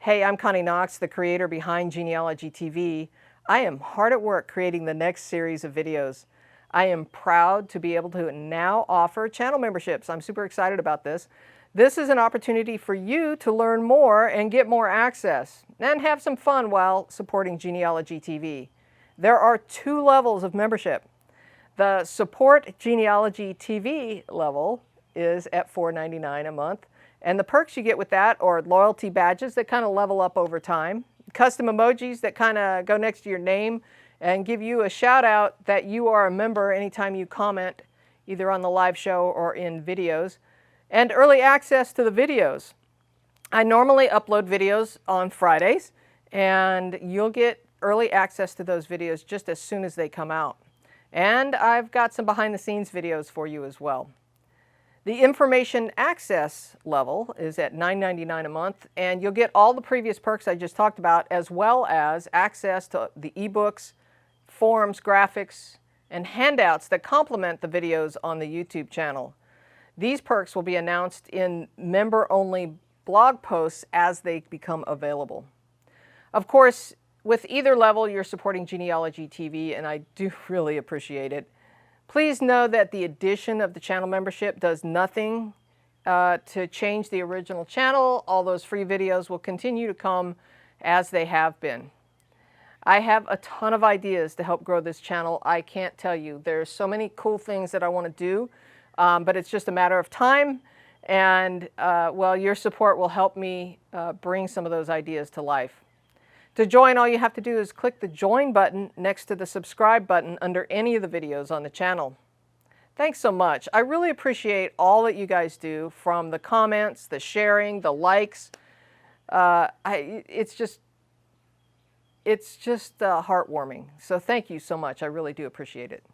Hey, I'm Connie Knox, the creator behind Genealogy TV. I am hard at work creating the next series of videos. I am proud to be able to now offer channel memberships. I'm super excited about this. This is an opportunity for you to learn more and get more access and have some fun while supporting Genealogy TV. There are 2 levels of membership. The Support Genealogy TV level is at $4.99 a month. And the perks you get with that are loyalty badges that kind of level up over time, custom emojis that kind of go next to your name and give you a shout out that you are a member anytime you comment either on the live show or in videos, and early access to the videos. I normally upload videos on Fridays, and you'll get early access to those videos just as soon as they come out. And I've got some behind the scenes videos for you as well. The information access level is at $9.99 a month, and you'll get all the previous perks I just talked about, as well as access to the eBooks, forms, graphics, and handouts that complement the videos on the YouTube channel. These perks will be announced in member-only blog posts as they become available. Of course, with either level, you're supporting Genealogy TV, and I do really appreciate it. Please know that the addition of the channel membership does nothing to change the original channel. All those free videos will continue to come as they have been. I have a ton of ideas to help grow this channel. I can't tell you. There's so many cool things that I want to do, but it's just a matter of time. And well, your support will help me bring some of those ideas to life. To join, all you have to do is click the join button next to the subscribe button under any of the videos on the channel. Thanks so much. I really appreciate all that you guys do, from the comments, the sharing, the likes. It's just heartwarming. So thank you so much. I really do appreciate it.